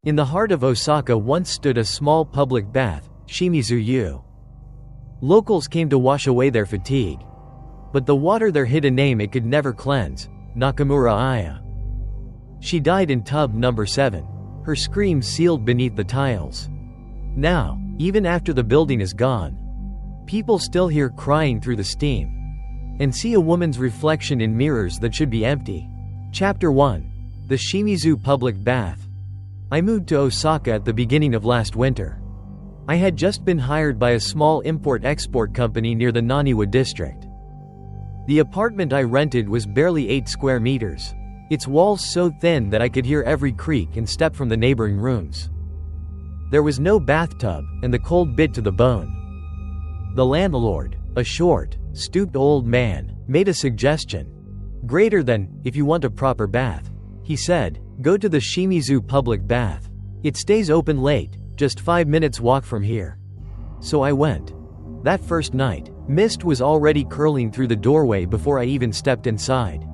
In the heart of Osaka once stood a small public bath, Shimizu-yu. Locals came to wash away their fatigue. But the water there hid a name it could never cleanse, Nakamura Aya. She died in tub number 7, her scream sealed beneath the tiles. Now, even after the building is gone, people still hear crying through the steam, and see a woman's reflection in mirrors that should be empty. Chapter 1. The Shimizu Public Bath. I moved to Osaka at the beginning of last winter. I had just been hired by a small import-export company near the Naniwa district. The apartment I rented was barely 8 square meters, its walls so thin that I could hear every creak and step from the neighboring rooms. There was no bathtub, and the cold bit to the bone. The landlord, a short, stooped old man, made a suggestion. "Greater than, if you want a proper bath," he said, "go to the Shimizu Public Bath. It stays open late, just 5 minutes walk from here." So I went. That first night, mist was already curling through the doorway before I even stepped inside.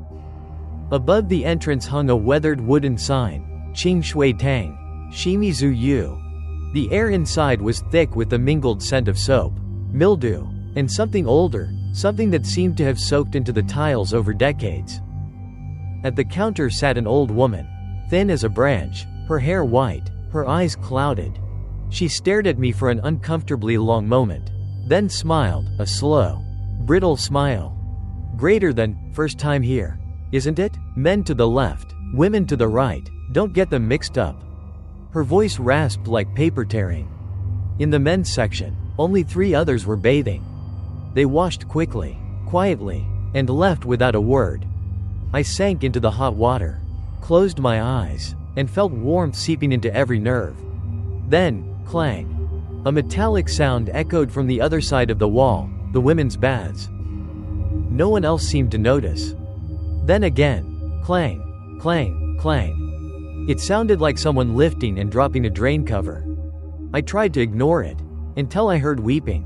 Above the entrance hung a weathered wooden sign, Qing Shui Tang, Shimizu-yu. The air inside was thick with the mingled scent of soap, mildew, and something older, something that seemed to have soaked into the tiles over decades. At the counter sat an old woman, thin as a branch, her hair white, her eyes clouded. She stared at me for an uncomfortably long moment, then smiled, a slow, brittle smile. "Greater than, first time here, isn't it? Men to the left, women to the right, don't get them mixed up." Her voice rasped like paper tearing. In the men's section, only 3 others were bathing. They washed quickly, quietly, and left without a word. I sank into the hot water, closed my eyes, and felt warmth seeping into every nerve. Then, clang. A metallic sound echoed from the other side of the wall, the women's baths. No one else seemed to notice. Then again, clang, clang, clang. It sounded like someone lifting and dropping a drain cover. I tried to ignore it, until I heard weeping.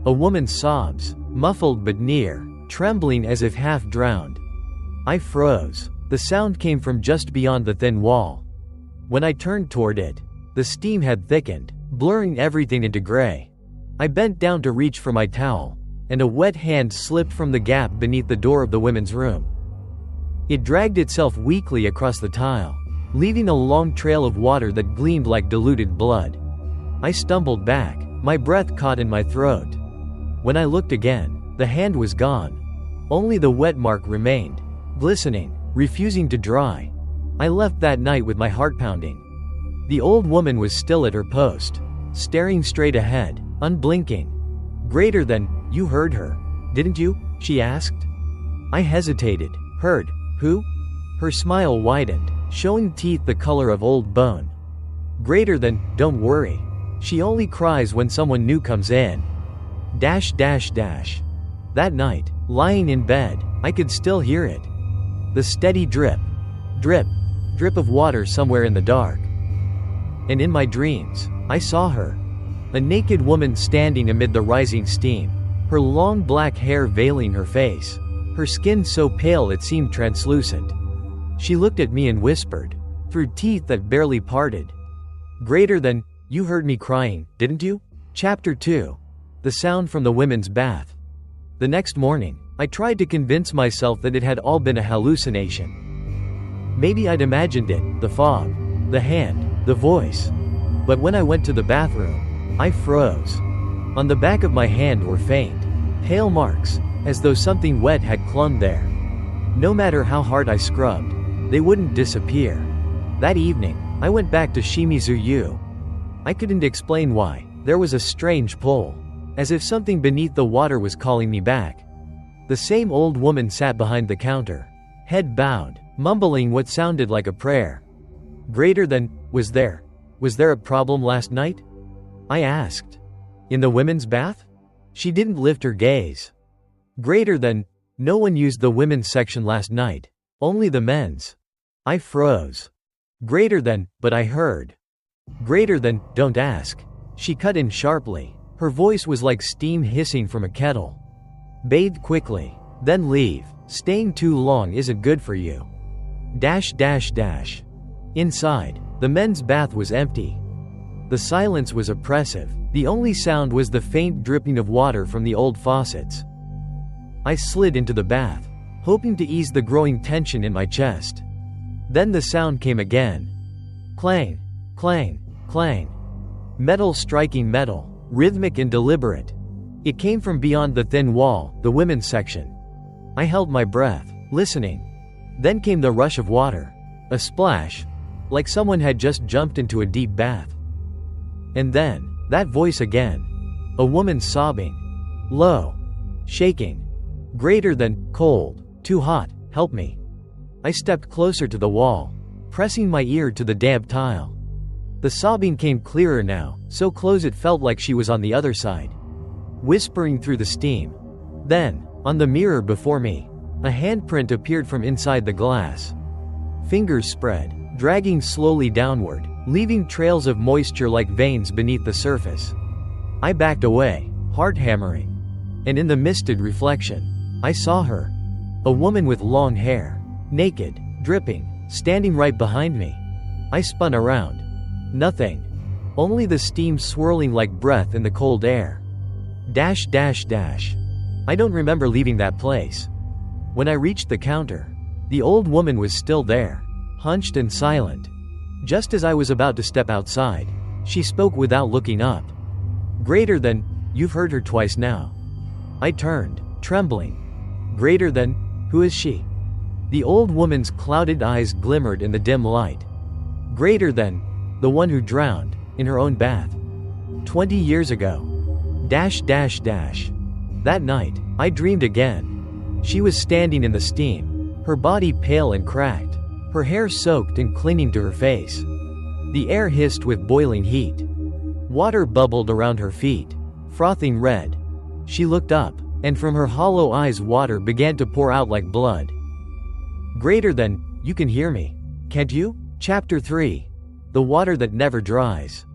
A woman's sobs, muffled but near, trembling as if half drowned. I froze. The sound came from just beyond the thin wall. When I turned toward it, the steam had thickened, blurring everything into gray. I bent down to reach for my towel, and a wet hand slipped from the gap beneath the door of the women's room. It dragged itself weakly across the tile, leaving a long trail of water that gleamed like diluted blood. I stumbled back, my breath caught in my throat. When I looked again, the hand was gone. Only the wet mark remained, glistening, refusing to dry. I left that night with my heart pounding. The old woman was still at her post, staring straight ahead, unblinking. "Greater than, you heard her, didn't you?" she asked. I hesitated. "Heard? Who?" Her smile widened, showing teeth the color of old bone. "Greater than, don't worry. She only cries when someone new comes in." That night, lying in bed, I could still hear it. The steady drip, drip, drip of water somewhere in the dark. And in my dreams, I saw her. A naked woman standing amid the rising steam, her long black hair veiling her face, her skin so pale it seemed translucent. She looked at me and whispered, through teeth that barely parted, "Greater than, you heard me crying, didn't you?" Chapter 2. The sound from the women's bath. The next morning, I tried to convince myself that it had all been a hallucination. Maybe I'd imagined it, the fog, the hand, the voice. But when I went to the bathroom, I froze. On the back of my hand were faint, pale marks, as though something wet had clung there. No matter how hard I scrubbed, they wouldn't disappear. That evening, I went back to Shimizu-yu. I couldn't explain why. There was a strange pull, as if something beneath the water was calling me back. The same old woman sat behind the counter, head bowed, mumbling what sounded like a prayer. "Greater than, was there a problem last night?" I asked. "In the women's bath?" She didn't lift her gaze. "Greater than, no one used the women's section last night, only the men's." I froze. "Greater than, but I heard." "Greater than, don't ask." She cut in sharply. Her voice was like steam hissing from a kettle. "Bathe quickly, then leave. Staying too long isn't good for you." Inside, The men's bath was empty. The silence was oppressive. The only sound was the faint dripping of water from the old faucets. I slid into the bath, hoping to ease the growing tension in my chest. Then the sound came again. Clang, clang, clang. Metal striking metal, rhythmic and deliberate. It came from beyond the thin wall, the women's section. I held my breath, listening. Then came the rush of water. A splash, like someone had just jumped into a deep bath. And then, that voice again. A woman sobbing. Low. Shaking. Greater than, cold, too hot, help me. I stepped closer to the wall, pressing my ear to the damp tile. The sobbing came clearer now, so close it felt like she was on the other side, whispering through the steam. Then, on the mirror before me, a handprint appeared from inside the glass. Fingers spread, dragging slowly downward, leaving trails of moisture like veins beneath the surface. I backed away, heart hammering. And in the misted reflection, I saw her. A woman with long hair, naked, dripping, standing right behind me. I spun around. Nothing. Only the steam swirling like breath in the cold air. Dash dash dash. I don't remember leaving that place. When I reached the counter, the old woman was still there, hunched and silent. Just as I was about to step outside, she spoke without looking up. Greater than, you've heard her twice now. I turned, trembling. Greater than, who is she? The old woman's clouded eyes glimmered in the dim light. Greater than, the one who drowned, in her own bath. 20 years ago. Dash dash dash. That night, I dreamed again. She was standing in the steam, her body pale and cracked, her hair soaked and clinging to her face. The air hissed with boiling heat. Water bubbled around her feet, frothing red. She looked up, and from her hollow eyes water began to pour out like blood. Greater than, you can hear me, can't you? Chapter 3. The water that never dries.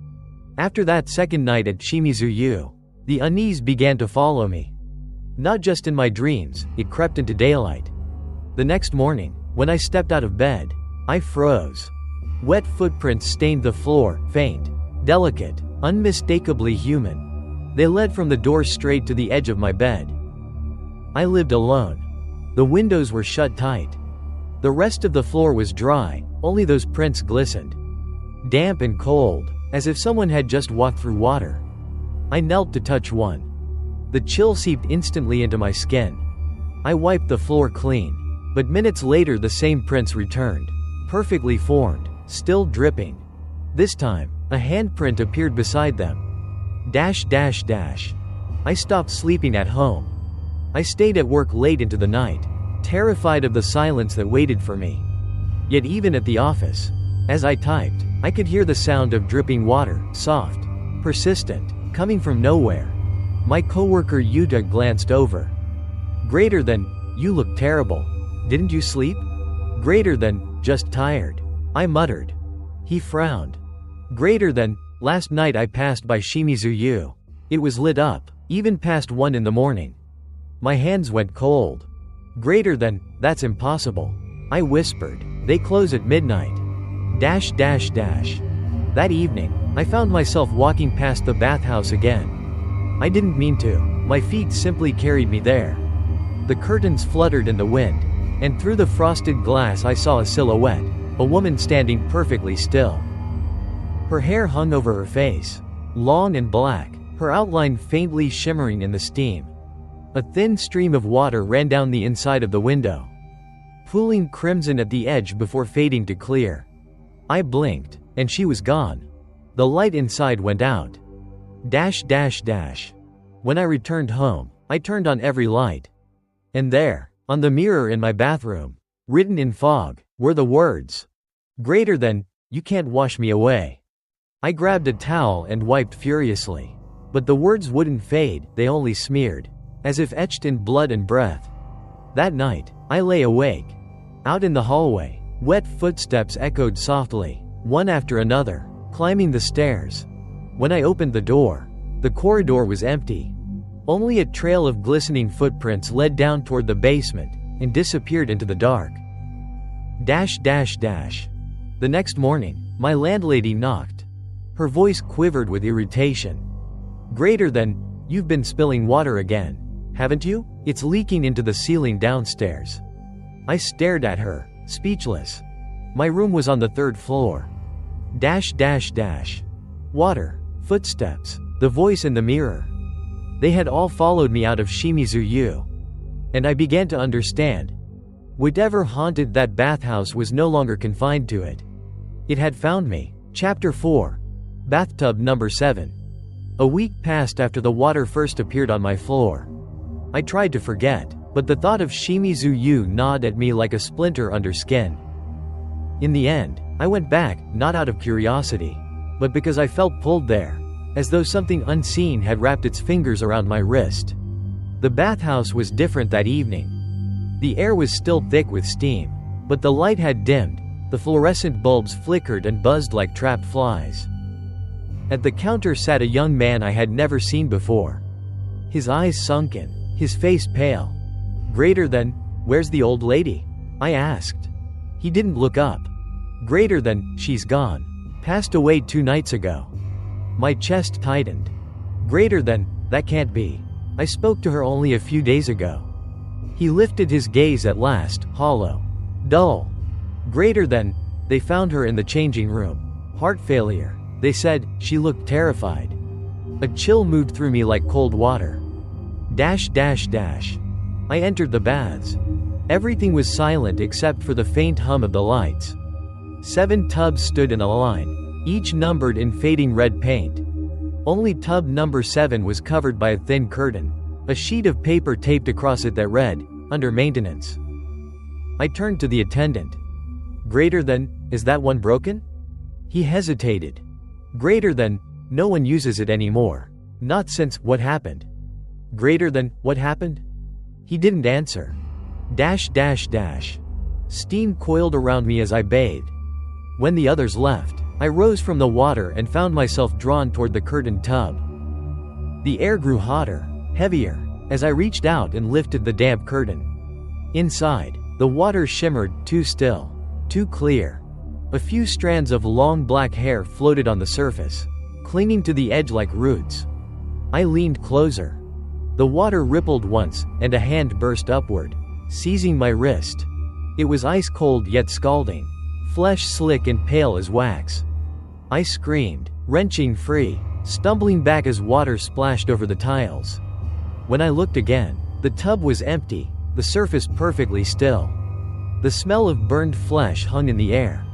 After that second night at Shimizu-yu, the unease began to follow me. Not just in my dreams, it crept into daylight. The next morning, when I stepped out of bed, I froze. Wet footprints stained the floor, faint, delicate, unmistakably human. They led from the door straight to the edge of my bed. I lived alone. The windows were shut tight. The rest of the floor was dry, only those prints glistened. Damp and cold, as if someone had just walked through water. I knelt to touch one. The chill seeped instantly into my skin. I wiped the floor clean, but minutes later the same prints returned, perfectly formed, still dripping. This time, a handprint appeared beside them. Dash dash dash. I stopped sleeping at home. I stayed at work late into the night, terrified of the silence that waited for me. Yet even at the office, as I typed, I could hear the sound of dripping water, soft, persistent, coming from nowhere. My coworker Yuta glanced over. Greater than, you look terrible. Didn't you sleep? Greater than, just tired. I muttered. He frowned. Greater than, last night I passed by Shimizu-yu. It was lit up, even past 1 in the morning. My hands went cold. Greater than, that's impossible. I whispered. They close at midnight. Dash dash dash. That evening, I found myself walking past the bathhouse again. I didn't mean to. My feet simply carried me there. The curtains fluttered in the wind, and through the frosted glass I saw a silhouette, a woman standing perfectly still. Her hair hung over her face, long and black, her outline faintly shimmering in the steam. A thin stream of water ran down the inside of the window, pooling crimson at the edge before fading to clear. I blinked, and she was gone. The light inside went out. Dash dash dash. When I returned home, I turned on every light. And there, on the mirror in my bathroom, written in fog, were the words, greater than, you can't wash me away. I grabbed a towel and wiped furiously. But the words wouldn't fade, they only smeared, as if etched in blood and breath. That night, I lay awake. Out in the hallway, wet footsteps echoed softly, one after another, climbing the stairs. When I opened the door, the corridor was empty. Only a trail of glistening footprints led down toward the basement and disappeared into the dark. Dash dash dash. The next morning, My landlady knocked. Her voice quivered with irritation. Greater than, "You've been spilling water again, haven't you? It's leaking into the ceiling downstairs." I stared at her, speechless. My room was on the 3rd floor. Water, footsteps, the voice in the mirror. They had all followed me out of Shimizu-yu. And I began to understand. Whatever haunted that bathhouse was no longer confined to it. It had found me. Chapter 4. Bathtub No. 7. A week passed after the water first appeared on my floor. I tried to forget, but the thought of Shimizu-yu gnawed at me like a splinter under skin. In the end, I went back, not out of curiosity, but because I felt pulled there, as though something unseen had wrapped its fingers around my wrist. The bathhouse was different that evening. The air was still thick with steam, but the light had dimmed, the fluorescent bulbs flickered and buzzed like trapped flies. At the counter sat a young man I had never seen before. His eyes sunken, his face pale. "Greater than, where's the old lady?" I asked. He didn't look up. "Greater than, she's gone. Passed away 2 nights ago." My chest tightened. "Greater than, that can't be. I spoke to her only a few days ago." He lifted his gaze at last, hollow, dull. "Greater than, they found her in the changing room. Heart failure. They said, she looked terrified." A chill moved through me like cold water. I entered the baths. Everything was silent except for the faint hum of the lights. 7 tubs stood in a line, each numbered in fading red paint. Only tub number 7 was covered by a thin curtain, a sheet of paper taped across it that read, "Under maintenance." I turned to the attendant. "Greater than, is that one broken?" He hesitated. "Greater than, no one uses it anymore. Not since, what happened?" "Greater than, what happened?" He didn't answer. Steam coiled around me as I bathed. When the others left, I rose from the water and found myself drawn toward the curtained tub. The air grew hotter, heavier, as I reached out and lifted the damp curtain. Inside, the water shimmered, too still, too clear. A few strands of long black hair floated on the surface, clinging to the edge like roots. I leaned closer. The water rippled once, and a hand burst upward, seizing my wrist. It was ice cold yet scalding, flesh slick and pale as wax. I screamed, wrenching free, stumbling back as water splashed over the tiles. When I looked again, the tub was empty, the surface perfectly still. The smell of burned flesh hung in the air.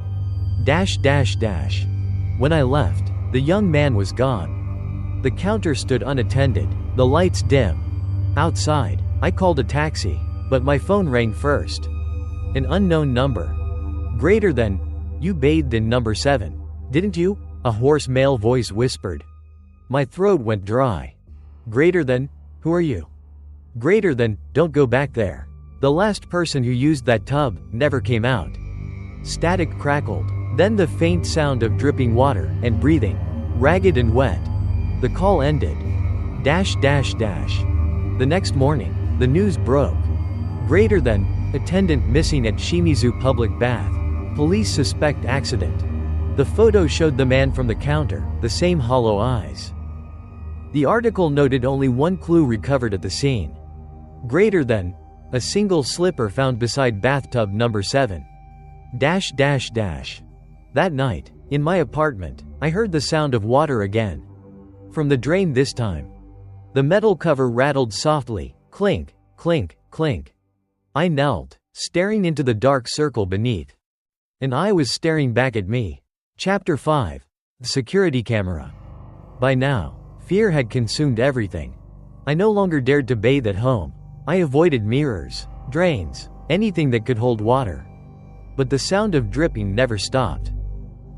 When I left, the young man was gone. The counter stood unattended, the lights dim. Outside, I called a taxi, but my phone rang first. An unknown number. "Greater than, you bathed in number 7, didn't you?" a hoarse male voice whispered. My throat went dry. "Greater than, who are you?" "Greater than, don't go back there. The last person who used that tub never came out." Static crackled, then the faint sound of dripping water and breathing, ragged and wet. The call ended. The next morning, the news broke. "Greater than, attendant missing at Shimizu public bath. Police suspect accident." The photo showed the man from the counter, the same hollow eyes. The article noted only one clue recovered at the scene. "Greater than, a single slipper found beside bathtub number 7. That night, in my apartment, I heard the sound of water again. From the drain this time. The metal cover rattled softly, clink, clink, clink. I knelt, staring into the dark circle beneath. An eye was staring back at me. Chapter 5. The Security Camera. By now, fear had consumed everything. I no longer dared to bathe at home. I avoided mirrors, drains, anything that could hold water. But the sound of dripping never stopped.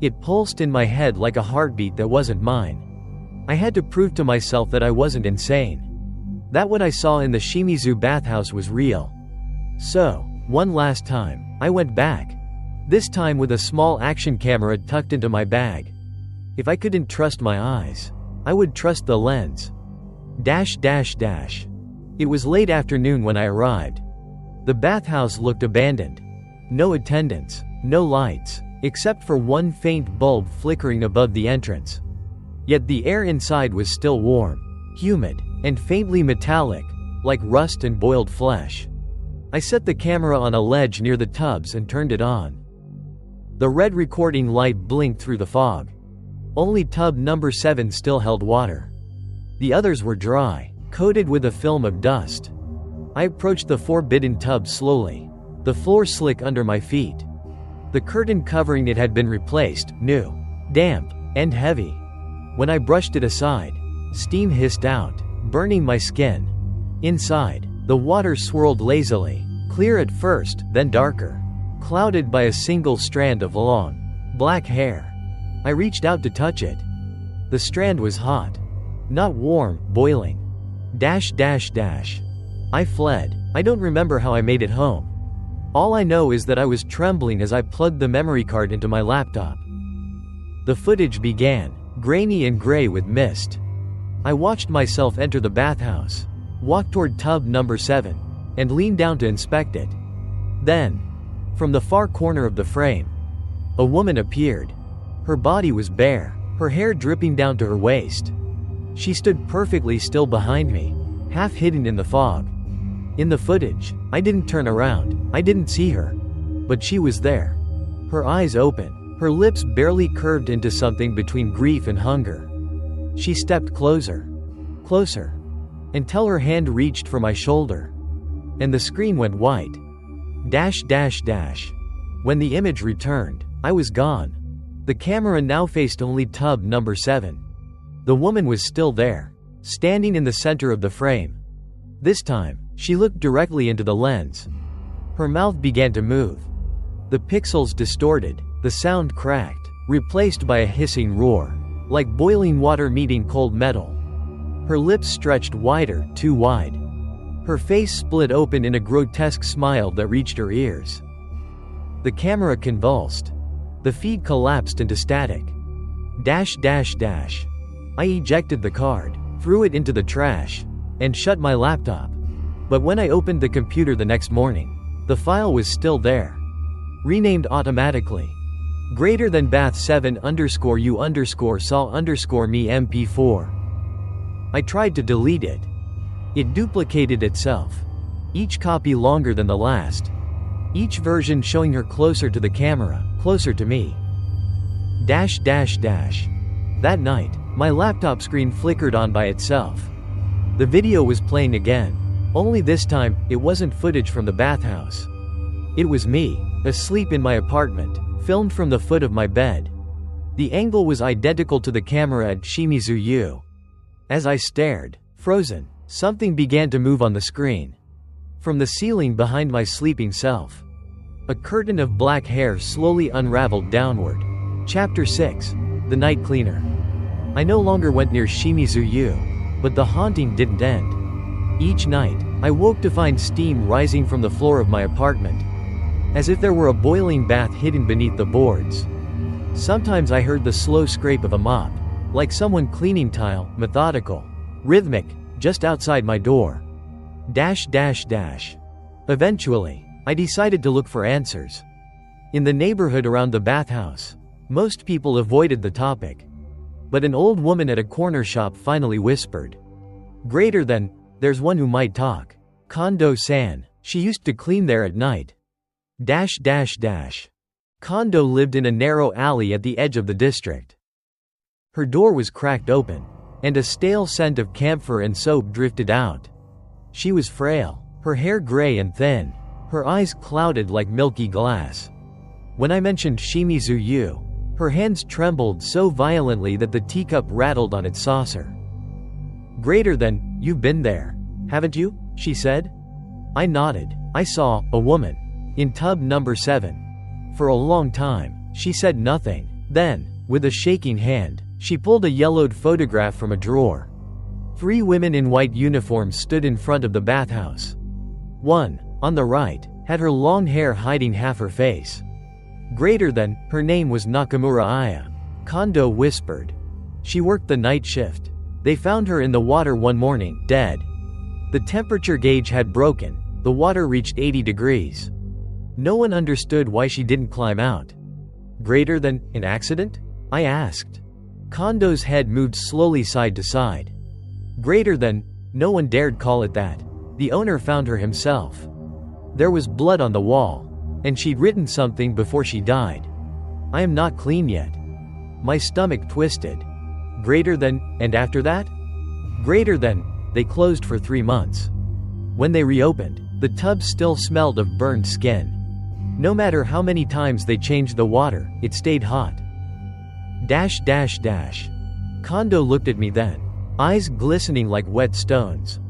It pulsed in my head like a heartbeat that wasn't mine. I had to prove to myself that I wasn't insane. That what I saw in the Shimizu bathhouse was real. So, one last time, I went back. This time with a small action camera tucked into my bag. If I couldn't trust my eyes, I would trust the lens. It was late afternoon when I arrived. The bathhouse looked abandoned. No attendants, no lights, except for one faint bulb flickering above the entrance. Yet the air inside was still warm, humid, and faintly metallic, like rust and boiled flesh. I set the camera on a ledge near the tubs and turned it on. The red recording light blinked through the fog. Only tub number 7 still held water. The others were dry, coated with a film of dust. I approached the forbidden tub slowly, the floor slick under my feet. The curtain covering it had been replaced, new, damp, and heavy. When I brushed it aside, steam hissed out, burning my skin. Inside, the water swirled lazily, clear at first, then darker, clouded by a single strand of long, black hair. I reached out to touch it. The strand was hot. Not warm, boiling. I fled. I don't remember how I made it home. All I know is that I was trembling as I plugged the memory card into my laptop. The footage began, grainy and gray with mist. I watched myself enter the bathhouse, walk toward tub number 7, and lean down to inspect it. Then, from the far corner of the frame, a woman appeared. Her body was bare, her hair dripping down to her waist. She stood perfectly still behind me, half hidden in the fog. In the footage, I didn't turn around, I didn't see her. But she was there. Her eyes open, her lips barely curved into something between grief and hunger. She stepped closer, closer, until her hand reached for my shoulder. And the screen went white. When the image returned, I was gone. The camera now faced only tub number 7. The woman was still there, standing in the center of the frame. This time, she looked directly into the lens. Her mouth began to move. The pixels distorted, the sound cracked, replaced by a hissing roar, like boiling water meeting cold metal. Her lips stretched wider, too wide. Her face split open in a grotesque smile that reached her ears. The camera convulsed. The feed collapsed into static. I ejected the card, threw it into the trash, and shut my laptop. But when I opened the computer the next morning, the file was still there. Renamed automatically. Greater than bath7_u_saw_me mp4. I tried to delete it. It duplicated itself. Each copy longer than the last. Each version showing her closer to the camera, closer to me. That night, my laptop screen flickered on by itself. The video was playing again. Only this time, it wasn't footage from the bathhouse. It was me, asleep in my apartment, filmed from the foot of my bed. The angle was identical to the camera at Shimizu-yu. As I stared, frozen, something began to move on the screen. From the ceiling behind my sleeping self, a curtain of black hair slowly unraveled downward. Chapter 6. The Night Cleaner. I no longer went near Shimizu-yu, but the haunting didn't end. Each night, I woke to find steam rising from the floor of my apartment, as if there were a boiling bath hidden beneath the boards. Sometimes I heard the slow scrape of a mop, like someone cleaning tile, methodical, rhythmic, just outside my door. Eventually, I decided to look for answers. In the neighborhood around the bathhouse, most people avoided the topic. But an old woman at a corner shop finally whispered. Greater than, there's one who might talk. Kondo-san, she used to clean there at night. Kondo lived in a narrow alley at the edge of the district. Her door was cracked open, and a stale scent of camphor and soap drifted out. She was frail, her hair gray and thin, her eyes clouded like milky glass. When I mentioned Shimizu-yu, her hands trembled so violently that the teacup rattled on its saucer. Greater than, you've been there, haven't you? She said. I nodded. I saw a woman in tub number 7. For a long time, she said nothing. Then, with a shaking hand, she pulled a yellowed photograph from a drawer. 3 women in white uniforms stood in front of the bathhouse. One, on the right, had her long hair hiding half her face. Greater than, her name was Nakamura Aya. Kondo whispered. She worked the night shift. They found her in the water one morning, dead. The temperature gauge had broken. The water reached 80 degrees. No one understood why she didn't climb out. Greater than an accident? I asked. Kondo's head moved slowly side to side. Greater than, no one dared call it that. The owner found her himself. There was blood on the wall, and she'd written something before she died. I am not clean yet. My stomach twisted. Greater than, and after that? Greater than, they closed for 3 months. When they reopened, the tub still smelled of burned skin. No matter how many times they changed the water, it stayed hot. Kondo looked at me then, eyes glistening like wet stones.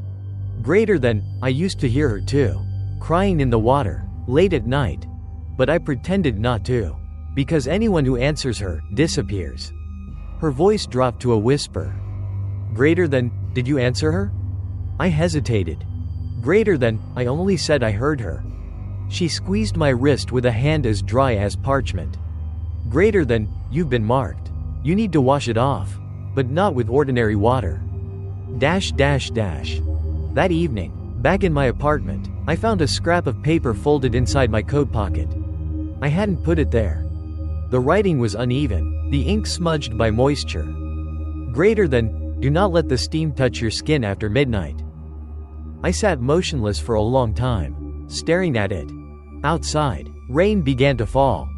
Greater than, I used to hear her too, crying in the water, late at night. But I pretended not to, because anyone who answers her disappears. Her voice dropped to a whisper. Greater than, did you answer her? I hesitated. Greater than, I only said I heard her. She squeezed my wrist with a hand as dry as parchment. Greater than, you've been marked. You need to wash it off, but not with ordinary water. That evening, back in my apartment, I found a scrap of paper folded inside my coat pocket. I hadn't put it there. The writing was uneven, the ink smudged by moisture. Greater than, do not let the steam touch your skin after midnight. I sat motionless for a long time, staring at it. Outside, rain began to fall.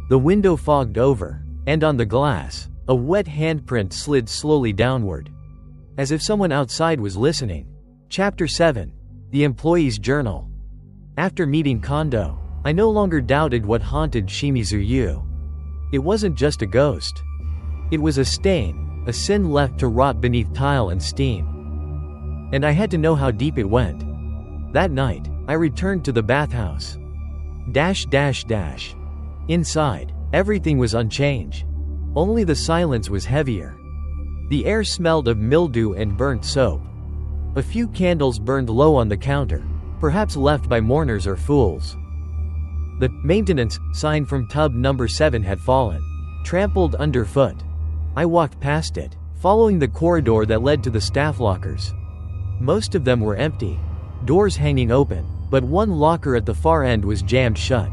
The window fogged over, and on the glass, a wet handprint slid slowly downward. As if someone outside was listening. Chapter 7. The Employee's Journal. After meeting Kondo, I no longer doubted what haunted Shimizu-yu. It wasn't just a ghost. It was a stain, a sin left to rot beneath tile and steam. And I had to know how deep it went. That night, I returned to the bathhouse. Inside, everything was unchanged. Only the silence was heavier. The air smelled of mildew and burnt soap. A few candles burned low on the counter, perhaps left by mourners or fools. The maintenance sign from tub number 7 had fallen, trampled underfoot. I walked past it, following the corridor that led to the staff lockers. Most of them were empty, doors hanging open, but one locker at the far end was jammed shut.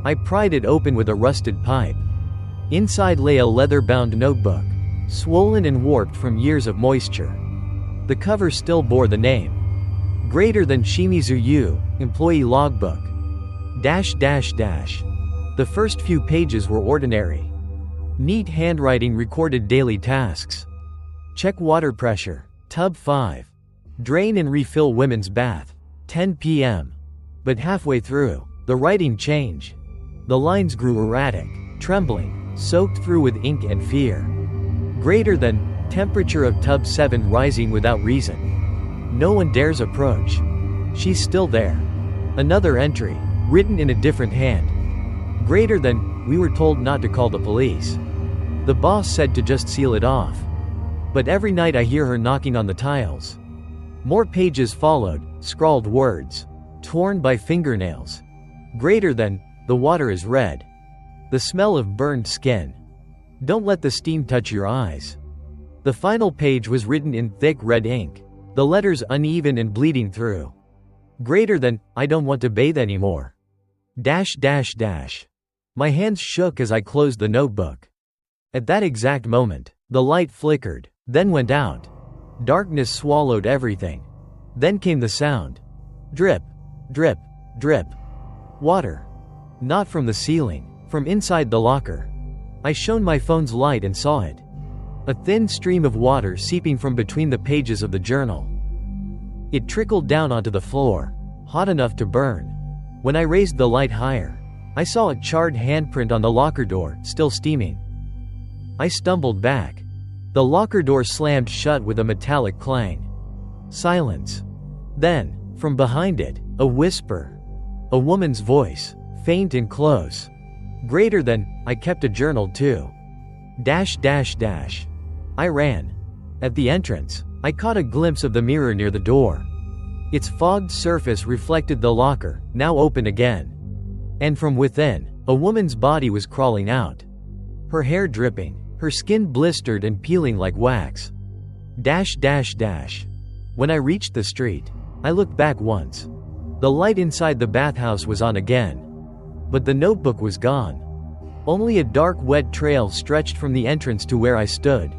I pried it open with a rusted pipe. Inside lay a leather-bound notebook, swollen and warped from years of moisture. The cover still bore the name. Greater than Shimizu-yu, employee logbook. The first few pages were ordinary. Neat handwriting recorded daily tasks. Check water pressure, tub 5. Drain and refill women's bath, 10 p.m. But halfway through, the writing changed. The lines grew erratic, trembling, soaked through with ink and fear. Greater than, temperature of tub 7 rising without reason. No one dares approach. She's still there. Another entry, written in a different hand. Greater than, we were told not to call the police. The boss said to just seal it off. But every night I hear her knocking on the tiles. More pages followed, scrawled words, torn by fingernails. Greater than, the water is red. The smell of burned skin. Don't let the steam touch your eyes. The final page was written in thick red ink, the letters uneven and bleeding through. Greater than, I don't want to bathe anymore. My hands shook as I closed the notebook. At that exact moment, the light flickered, then went out. Darkness swallowed everything. Then came the sound. Drip, drip, drip. Water. Not from the ceiling, from inside the locker. I shone my phone's light and saw it. A thin stream of water seeping from between the pages of the journal. It trickled down onto the floor, hot enough to burn. When I raised the light higher, I saw a charred handprint on the locker door, still steaming. I stumbled back. The locker door slammed shut with a metallic clang. Silence. Then, from behind it, a whisper. A woman's voice, faint and close. Greater than, I kept a journal too. I ran. At the entrance, I caught a glimpse of the mirror near the door. Its fogged surface reflected the locker, now open again. And from within, a woman's body was crawling out. Her hair dripping, her skin blistered and peeling like wax. When I reached the street, I looked back once. The light inside the bathhouse was on again. But the notebook was gone. Only a dark wet trail stretched from the entrance to where I stood.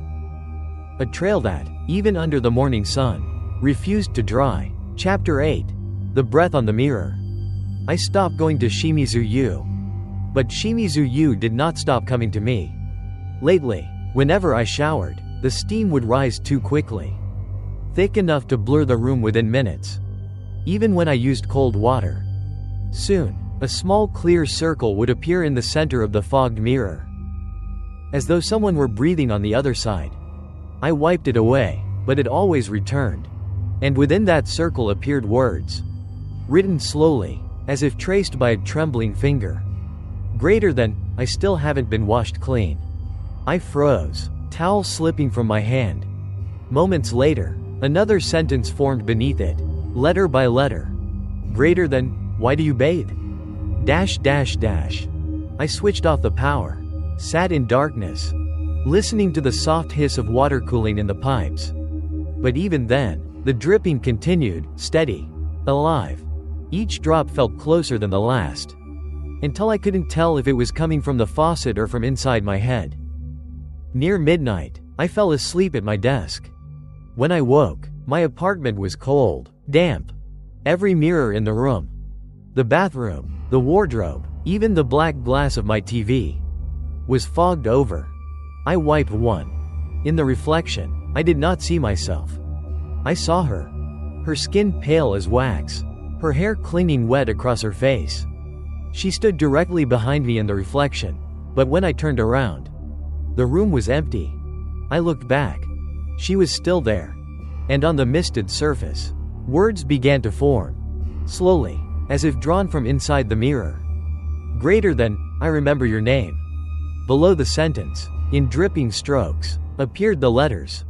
A trail that, even under the morning sun, refused to dry. Chapter 8. The Breath on the Mirror. I stopped going to Shimizu-yu. But Shimizu-yu did not stop coming to me. Lately, whenever I showered, the steam would rise too quickly. Thick enough to blur the room within minutes. Even when I used cold water. Soon, a small clear circle would appear in the center of the fogged mirror. As though someone were breathing on the other side. I wiped it away, but it always returned. And within that circle appeared words. Written slowly, as if traced by a trembling finger. Greater than, I still haven't been washed clean. I froze, towel slipping from my hand. Moments later, another sentence formed beneath it, letter by letter. Greater than, why do you bathe? Dash dash dash. I switched off the power, sat in darkness, listening to the soft hiss of water cooling in the pipes. But even then, the dripping continued, steady, alive. Each drop felt closer than the last. Until I couldn't tell if it was coming from the faucet or from inside my head. Near midnight, I fell asleep at my desk. When I woke, my apartment was cold, damp. Every mirror in the room, the bathroom, the wardrobe, even the black glass of my TV, was fogged over. I wiped one. In the reflection, I did not see myself. I saw her. Her skin pale as wax, her hair clinging wet across her face. She stood directly behind me in the reflection, but when I turned around, the room was empty. I looked back. She was still there. And on the misted surface, words began to form. Slowly, as if drawn from inside the mirror. Greater than, I remember your name. Below the sentence, in dripping strokes, appeared the letters.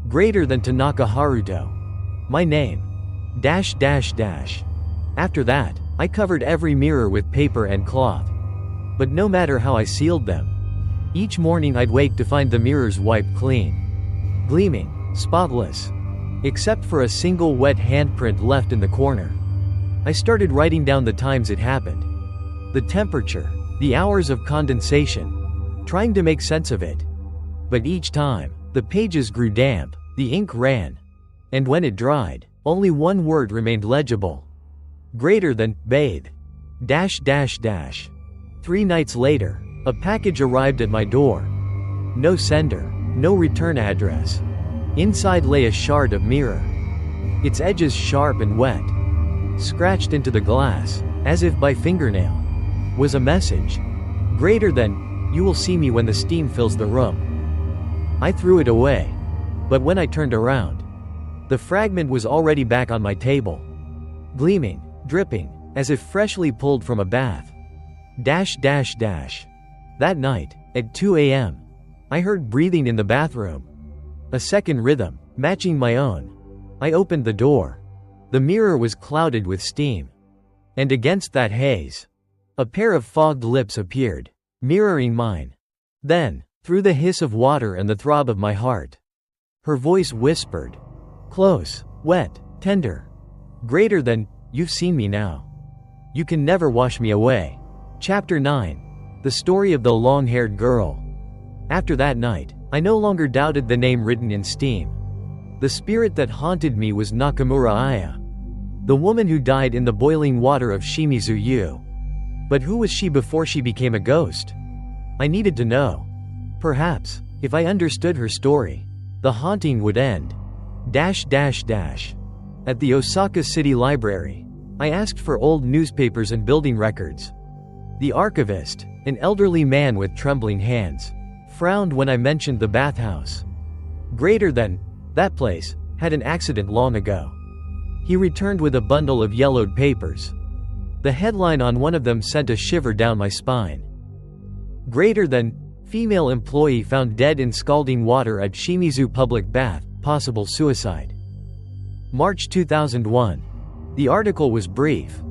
Greater than Tanaka Haruto. My name. Dash dash dash. After that, I covered every mirror with paper and cloth. But no matter how I sealed them, each morning I'd wake to find the mirrors wiped clean. Gleaming, spotless. Except for a single wet handprint left in the corner. I started writing down the times it happened. The temperature, the hours of condensation. Trying to make sense of it. But each time, the pages grew damp, the ink ran. And when it dried, only one word remained legible. Greater than, bathe. Dash dash dash. 3 nights later, a package arrived at my door. No sender, no return address. Inside lay a shard of mirror. Its edges sharp and wet. Scratched into the glass, as if by fingernail. Was a message. Greater than, you will see me when the steam fills the room. I threw it away. But when I turned around, the fragment was already back on my table. Gleaming, dripping, as if freshly pulled from a bath. Dash dash dash. That night, at 2 a.m., I heard breathing in the bathroom. A second rhythm, matching my own. I opened the door. The mirror was clouded with steam. And against that haze, a pair of fogged lips appeared, mirroring mine. Then, through the hiss of water and the throb of my heart, her voice whispered. Close, wet, tender. Greater than, you've seen me now. You can never wash me away. Chapter 9. The story of the long-haired girl. After that night, I no longer doubted the name written in steam. The spirit that haunted me was Nakamura Aya. The woman who died in the boiling water of Shimizu-yu. But who was she before she became a ghost? I needed to know. Perhaps, if I understood her story, the haunting would end. Dash dash dash. At the Osaka City Library, I asked for old newspapers and building records. The archivist, an elderly man with trembling hands, frowned when I mentioned the bathhouse. Greater than, that place, had an accident long ago. He returned with a bundle of yellowed papers. The headline on one of them sent a shiver down my spine. Greater than, female employee found dead in scalding water at Shimizu public bath, possible suicide. March 2001. The article was brief.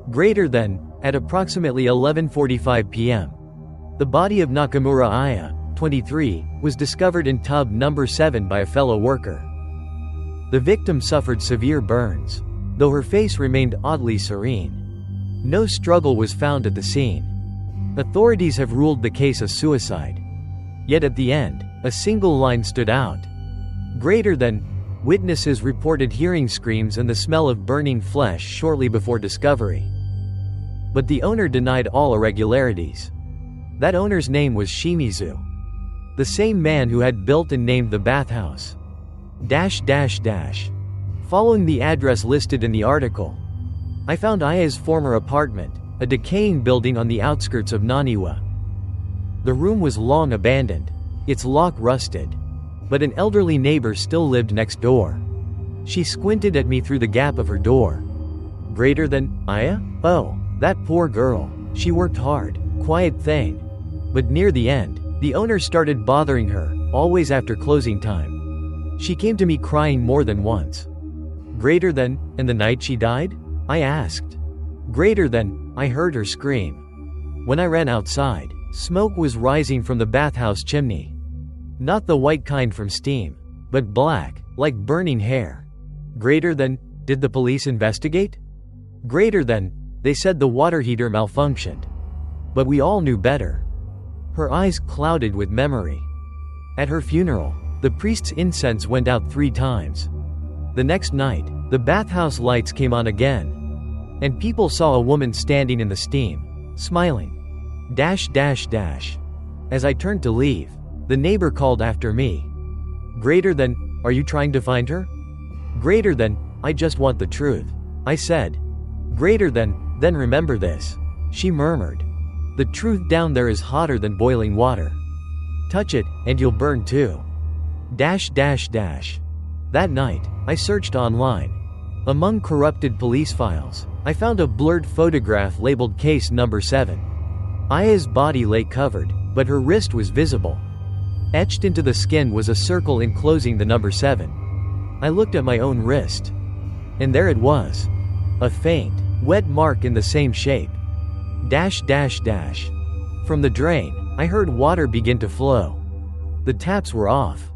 Greater than, at approximately 11:45 p.m. The body of Nakamura Aya, 23, was discovered in tub number 7 by a fellow worker. The victim suffered severe burns, though her face remained oddly serene. No struggle was found at the scene. Authorities have ruled the case a suicide. Yet at the end, a single line stood out. Greater than. Witnesses reported hearing screams and the smell of burning flesh shortly before discovery. But the owner denied all irregularities. That owner's name was Shimizu. The same man who had built and named the bathhouse. Following the address listed in the article, I found Aya's former apartment, a decaying building on the outskirts of Naniwa. The room was long abandoned, its lock rusted. But an elderly neighbor still lived next door. She squinted at me through the gap of her door. Greater than. Aya? Oh, that poor girl. She worked hard, quiet thing. But near the end, the owner started bothering her, always after closing time. She came to me crying more than once. Greater than. And the night she died? I asked. Greater than. I heard her scream. When I ran outside, smoke was rising from the bathhouse chimney. Not the white kind from steam, but black, like burning hair. Greater than. Did the police investigate? Greater than. They said the water heater malfunctioned. But we all knew better. Her eyes clouded with memory. At her funeral, the priest's incense went out 3 times. The next night, the bathhouse lights came on again. And people saw a woman standing in the steam, smiling. As I turned to leave, the neighbor called after me. Greater than. Are you trying to find her? Greater than. I just want the truth. I said. Greater than. Then remember this. She murmured. The truth down there is hotter than boiling water. Touch it, and you'll burn too. That night, I searched online. Among corrupted police files, I found a blurred photograph labeled Case Number 7. Aya's body lay covered, but her wrist was visible. Etched into the skin was a circle enclosing the number 7. I looked at my own wrist. And there it was. A faint, wet mark in the same shape. From the drain, I heard water begin to flow. The taps were off.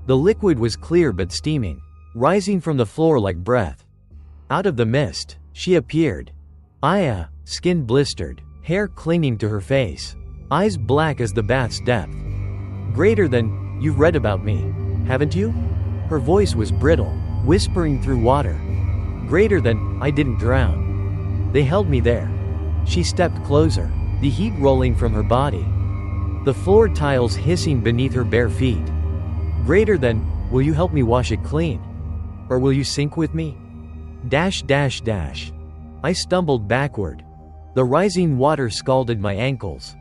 The liquid was clear but steaming, rising from the floor like breath. Out of the mist, she appeared. Aya, skin blistered, hair clinging to her face, eyes black as the bath's depth. Greater than. You've read about me, haven't you? Her voice was brittle, whispering through water. Greater than. I didn't drown. They held me there. She stepped closer, the heat rolling from her body. The floor tiles hissing beneath her bare feet. Greater than. Will you help me wash it clean? Or will you sink with me? I stumbled backward. The rising water scalded my ankles.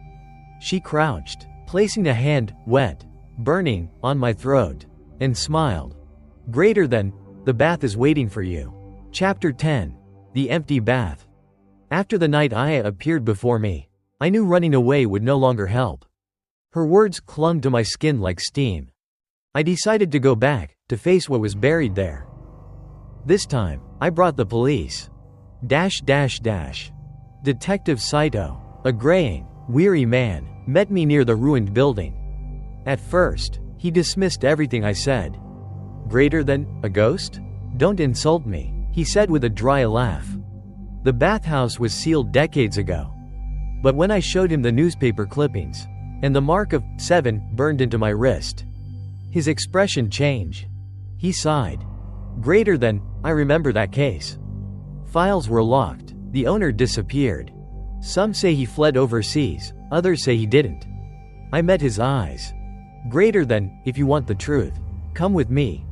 She crouched, placing a hand, wet, burning, on my throat, and smiled. Greater than. The bath is waiting for you. Chapter 10. The Empty Bath. After the night Aya appeared before me, I knew running away would no longer help. Her words clung to my skin like steam. I decided to go back, to face what was buried there. This time, I brought the police. Detective Saito, a graying, weary man, met me near the ruined building. At first, he dismissed everything I said. Greater than. A ghost? Don't insult me, he said with a dry laugh. The bathhouse was sealed decades ago. But when I showed him the newspaper clippings, and the mark of 7 burned into my wrist, his expression changed. He sighed. Greater than. I remember that case. Files were locked, the owner disappeared. Some say he fled overseas, others say he didn't. I met his eyes. Greater than. If you want the truth, come with me.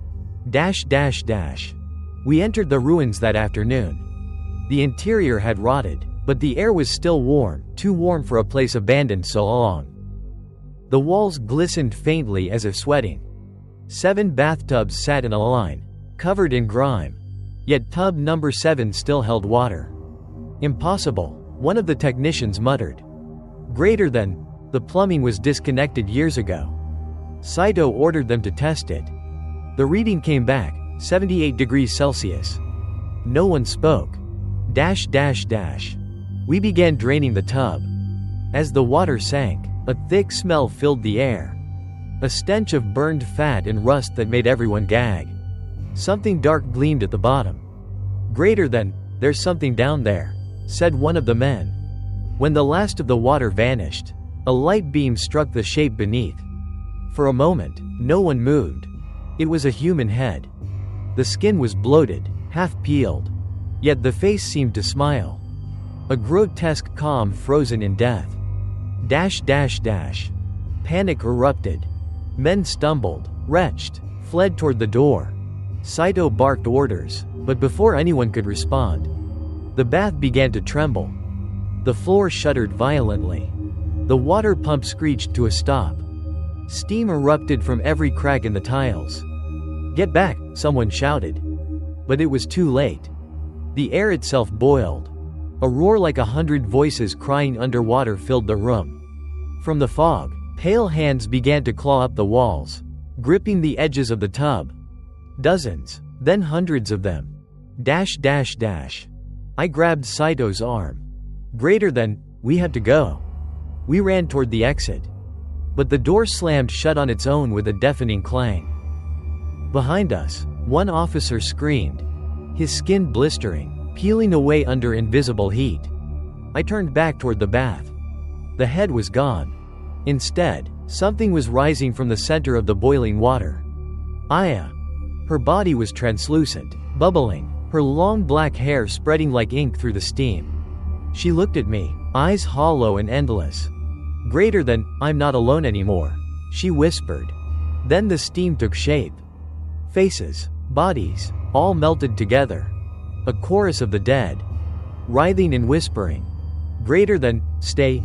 We entered the ruins that afternoon. The interior had rotted, but the air was still warm, too warm for a place abandoned so long. The walls glistened faintly as if sweating. 7 bathtubs sat in a line, covered in grime. Yet tub number 7 still held water. Impossible, one of the technicians muttered. Greater than. The plumbing was disconnected years ago. Saito ordered them to test it. The reading came back, 78 degrees Celsius. No one spoke. We began draining the tub. As the water sank, a thick smell filled the air. A stench of burned fat and rust that made everyone gag. Something dark gleamed at the bottom. Greater than. There's something down there, said one of the men. When the last of the water vanished, a light beam struck the shape beneath. For a moment, no one moved. It was a human head. The skin was bloated, half peeled. Yet the face seemed to smile. A grotesque calm frozen in death. Panic erupted. Men stumbled, retched, fled toward the door. Saito barked orders, but before anyone could respond, the bath began to tremble. The floor shuddered violently. The water pump screeched to a stop. Steam erupted from every crack in the tiles. "Get back," someone shouted. But it was too late. The air itself boiled. A roar like 100 voices crying underwater filled the room. From the fog, pale hands began to claw up the walls, gripping the edges of the tub. Dozens, then hundreds of them. I grabbed Saito's arm. We had to go. We ran toward the exit. But the door slammed shut on its own with a deafening clang. Behind us, one officer screamed, his skin blistering, peeling away under invisible heat. I turned back toward the bath. The head was gone. Instead, something was rising from the center of the boiling water. Aya. Her body was translucent, bubbling, her long black hair spreading like ink through the steam. She looked at me, eyes hollow and endless. "I'm not alone anymore," she whispered. Then the steam took shape. Faces, bodies, all melted together. A chorus of the dead, writhing and whispering. Stay.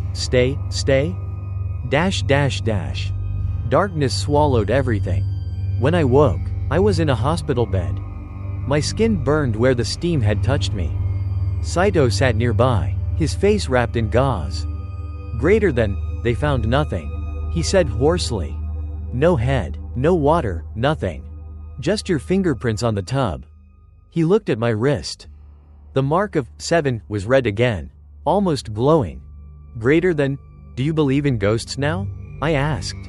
Darkness swallowed everything. When I woke, I was in a hospital bed. My skin burned where the steam had touched me. Saito sat nearby, his face wrapped in gauze. They found nothing, he said hoarsely. No head, no water, nothing. Just your fingerprints on the tub. He looked at my wrist. The mark of 7 was red again, almost glowing. Do you believe in ghosts now? I asked.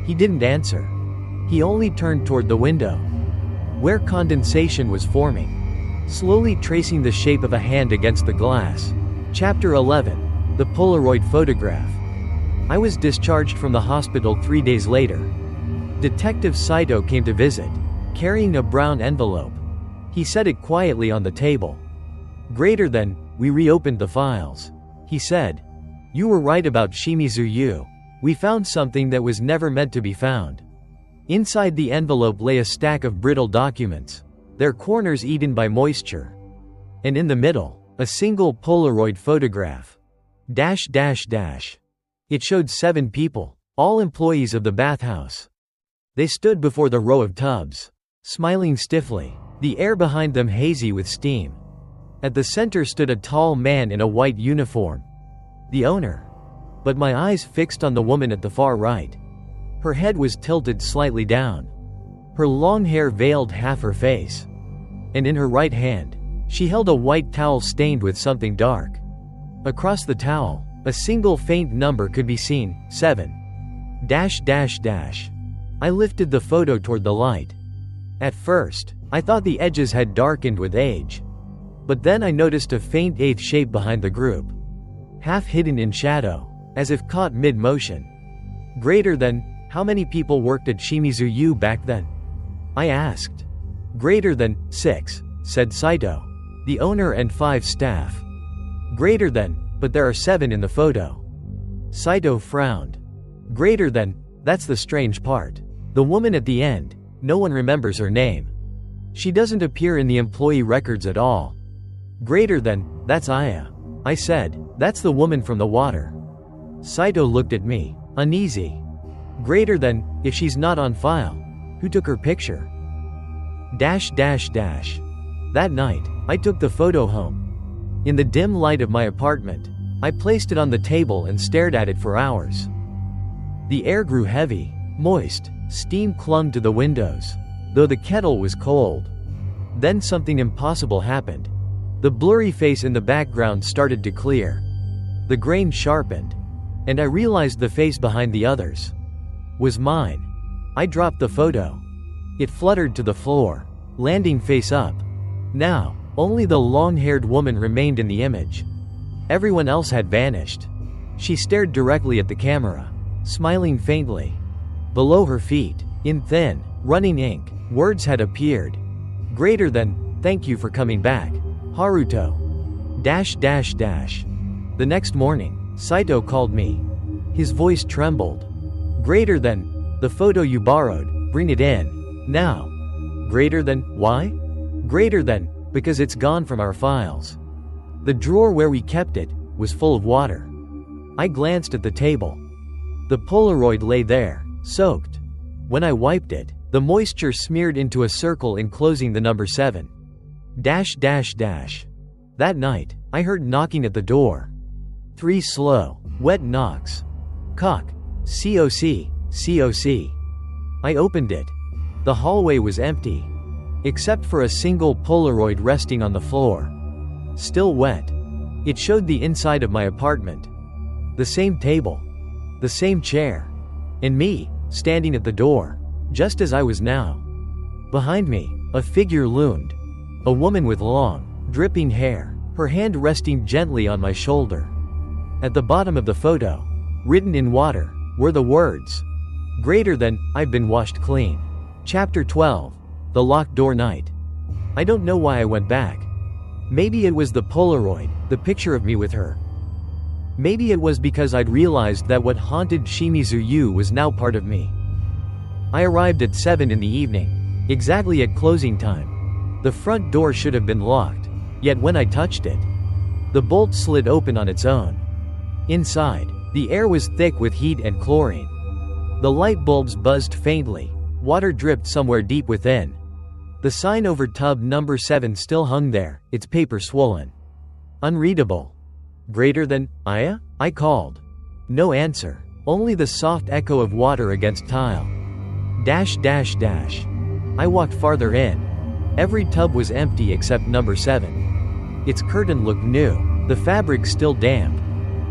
He didn't answer. He only turned toward the window, where condensation was forming, slowly tracing the shape of a hand against the glass. Chapter 11. The Polaroid Photograph. I was discharged from the hospital 3 days later. Detective Saito came to visit, carrying a brown envelope. He set it quietly on the table. We reopened the files. He said, "You were right about Shimizu-yu. We found something that was never meant to be found." Inside the envelope lay a stack of brittle documents, their corners eaten by moisture. And in the middle, a single Polaroid photograph. It showed 7 people, all employees of the bathhouse. They stood before the row of tubs, smiling stiffly, the air behind them hazy with steam. At the center stood a tall man in a white uniform. The owner. But my eyes fixed on the woman at the far right. Her head was tilted slightly down. Her long hair veiled half her face. And in her right hand, she held a white towel stained with something dark. Across the towel, a single faint number could be seen, 7. I lifted the photo toward the light. At first, I thought the edges had darkened with age. But then I noticed a faint 8th shape behind the group. Half hidden in shadow, as if caught mid-motion. How many people worked at Shimizu-yu back then? I asked. 6, said Saito. The owner and 5 staff. But there are 7 in the photo. Saito frowned. That's the strange part. The woman at the end, no one remembers her name. She doesn't appear in the employee records at all. That's Aya. I said, that's the woman from the water. Saito looked at me, uneasy. If she's not on file, who took her picture? That night, I took the photo home. In the dim light of my apartment, I placed it on the table and stared at it for hours. The air grew heavy, moist, steam clung to the windows, though the kettle was cold. Then something impossible happened. The blurry face in the background started to clear. The grain sharpened, and I realized the face behind the others was mine. I dropped the photo. It fluttered to the floor, landing face up. Now, only the long-haired woman remained in the image. Everyone else had vanished. She stared directly at the camera, smiling faintly. Below her feet, in thin, running ink, words had appeared. Greater than, thank you for coming back, Haruto. The next morning, Saito called me. His voice trembled. Greater than, the photo you borrowed, bring it in, now. Greater than, why? Greater than, because it's gone from our files. The drawer where we kept it was full of water. I glanced at the table. The Polaroid lay there, soaked. When I wiped it, the moisture smeared into a circle enclosing the number 7. That night, I heard knocking at the door. 3 slow, wet knocks. Cock. COC. COC. I opened it. The hallway was empty, except for a single Polaroid resting on the floor. Still wet. It showed the inside of my apartment. The same table. The same chair. And me, standing at the door, just as I was now. Behind me, a figure loomed. A woman with long, dripping hair, her hand resting gently on my shoulder. At the bottom of the photo, written in water, were the words, greater than, I've been washed clean. Chapter 12. The Locked Door Night. I don't know why I went back. Maybe it was the Polaroid, the picture of me with her. Maybe it was because I'd realized that what haunted Shimizu-yu was now part of me. I arrived at 7 in the evening, exactly at closing time. The front door should have been locked, yet when I touched it, the bolt slid open on its own. Inside, the air was thick with heat and chlorine. The light bulbs buzzed faintly, water dripped somewhere deep within. The sign over tub number 7 still hung there, its paper swollen. Unreadable. Greater than, Aya? I called. No answer, only the soft echo of water against tile. I walked farther in. Every tub was empty except number 7. Its curtain looked new, the fabric still damp,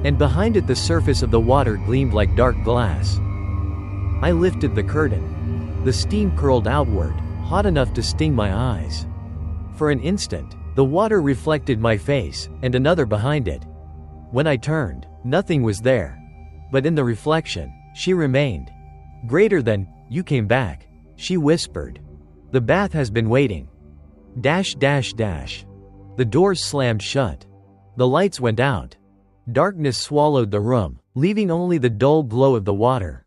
and behind it the surface of the water gleamed like dark glass. I lifted the curtain. The steam curled outward, hot enough to sting my eyes. For an instant, the water reflected my face, and another behind it. When I turned, nothing was there. But in the reflection, she remained. Greater than, you came back, she whispered. The bath has been waiting. The doors slammed shut. The lights went out. Darkness swallowed the room, leaving only the dull glow of the water.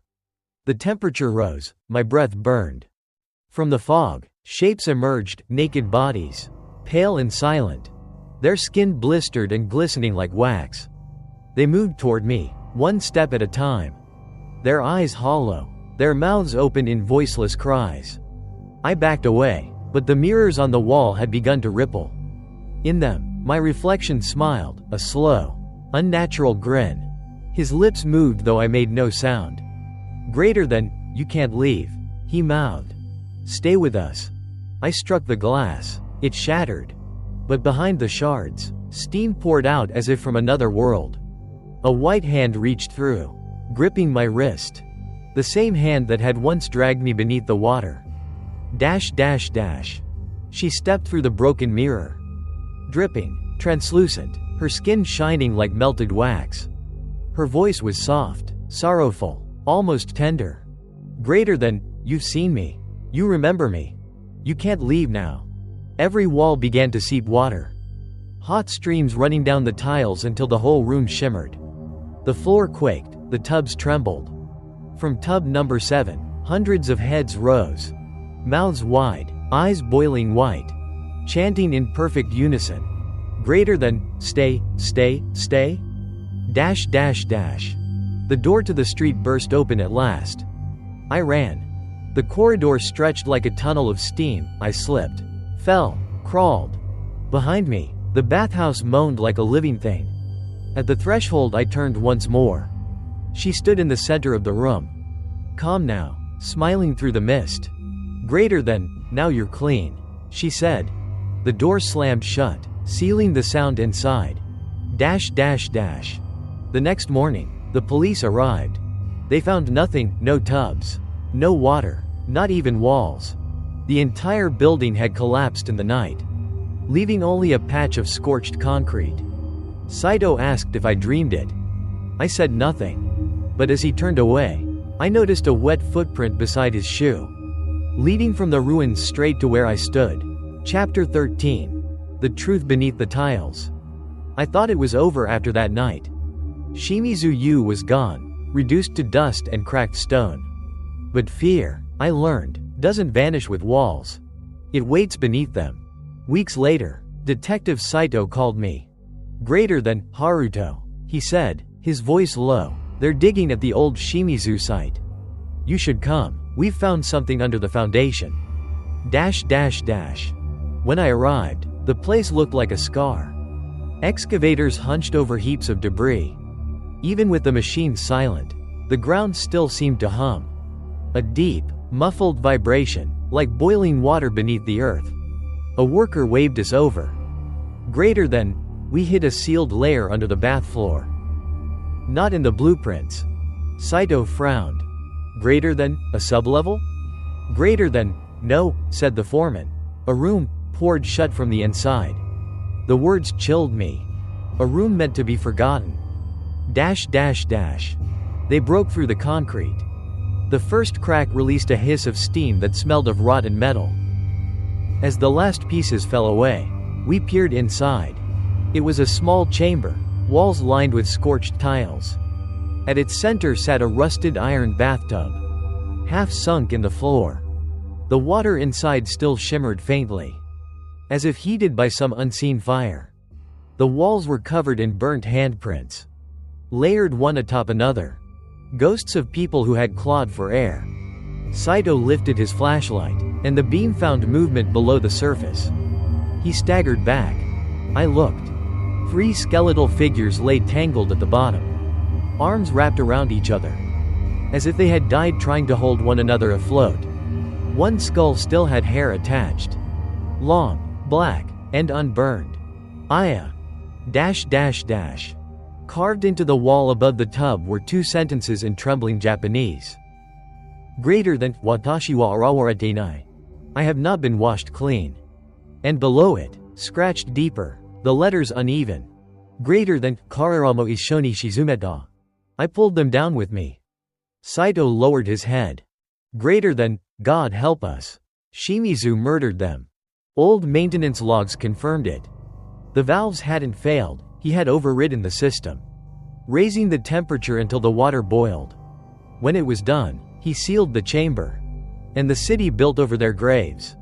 The temperature rose, my breath burned. From the fog, shapes emerged, naked bodies, pale and silent. Their skin blistered and glistening like wax. They moved toward me, one step at a time. Their eyes hollow, their mouths opened in voiceless cries. I backed away, but the mirrors on the wall had begun to ripple. In them, my reflection smiled, a slow, unnatural grin. His lips moved though I made no sound. Greater than, you can't leave, he mouthed. Stay with us. I struck the glass. It shattered. But behind the shards, steam poured out as if from another world. A white hand reached through, gripping my wrist. The same hand that had once dragged me beneath the water. She stepped through the broken mirror. Dripping, translucent, her skin shining like melted wax. Her voice was soft, sorrowful, almost tender. Greater than, you've seen me. You remember me. You can't leave now. Every wall began to seep water. Hot streams running down the tiles until the whole room shimmered. The floor quaked, the tubs trembled. From tub number 7, hundreds of heads rose. Mouths wide, eyes boiling white. Chanting in perfect unison. Greater than, stay. The door to the street burst open at last. I ran. The corridor stretched like a tunnel of steam. I slipped, fell, crawled. Behind me, the bathhouse moaned like a living thing. At the threshold I turned once more. She stood in the center of the room. Calm now, smiling through the mist. Greater than, now you're clean, she said. The door slammed shut, sealing the sound inside. The next morning, the police arrived. They found nothing, no tubs, no water, not even walls. The entire building had collapsed in the night, leaving only a patch of scorched concrete. Saito asked if I dreamed it. I said nothing. But as he turned away, I noticed a wet footprint beside his shoe, leading from the ruins straight to where I stood. Chapter 13. The Truth Beneath the Tiles. I thought it was over after that night. Shimizu-yu was gone, reduced to dust and cracked stone. But fear, I learned, doesn't vanish with walls. It waits beneath them. Weeks later, Detective Saito called me. Greater than Haruto, he said, his voice low. They're digging at the old Shimizu site. You should come. We've found something under the foundation. When I arrived, the place looked like a scar. Excavators hunched over heaps of debris. Even with the machines silent, the ground still seemed to hum. A deep, muffled vibration, like boiling water beneath the earth. A worker waved us over. Greater than, we hit a sealed layer under the bath floor. Not in the blueprints. Saito frowned. Greater than, a sublevel? Greater than, no, said the foreman. A room, poured shut from the inside. The words chilled me. A room meant to be forgotten. They broke through the concrete. The first crack released a hiss of steam that smelled of rotten metal. As the last pieces fell away, we peered inside. It was a small chamber, walls lined with scorched tiles. At its center sat a rusted iron bathtub, half sunk in the floor. The water inside still shimmered faintly, as if heated by some unseen fire. The walls were covered in burnt handprints, layered one atop another, ghosts of people who had clawed for air. Saito lifted his flashlight, and the beam found movement below the surface. He staggered back. I looked. 3 skeletal figures lay tangled at the bottom, arms wrapped around each other, as if they had died trying to hold one another afloat. One skull still had hair attached, long, black, and unburned. Aya. Carved into the wall above the tub were 2 sentences in trembling Japanese. Greater than, Watashi wa arawaretenai. I have not been washed clean. And below it, scratched deeper, the letters uneven. Greater than, Kararamo ishoni shizumeta. I pulled them down with me. Saito lowered his head. Greater than, God help us. Shimizu murdered them. Old maintenance logs confirmed it. The valves hadn't failed, he had overridden the system, raising the temperature until the water boiled. When it was done, he sealed the chamber, and the city built over their graves.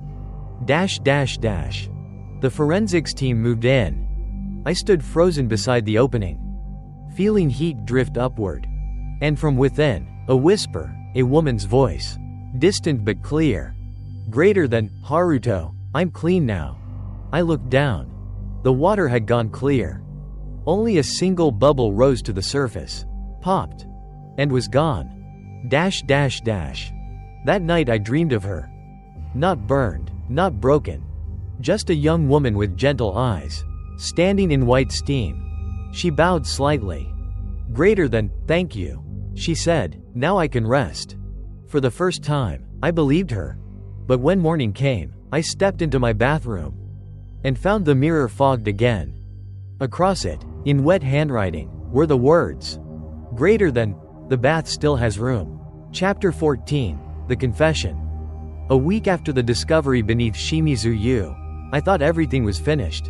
The forensics team moved in. I stood frozen beside the opening, feeling heat drift upward. And from within, a whisper, a woman's voice, distant but clear. Greater than, Haruto, I'm clean now. I looked down. The water had gone clear. Only a single bubble rose to the surface, popped, and was gone. That night I dreamed of her. Not burned, not broken. Just a young woman with gentle eyes, standing in white steam. She bowed slightly. Greater than, thank you, she said, now I can rest. For the first time, I believed her. But when morning came, I stepped into my bathroom and found the mirror fogged again. Across it, in wet handwriting, were the words, greater than, the bath still has room. Chapter 14. The Confession. A week after the discovery beneath Shimizu-yu, I thought everything was finished.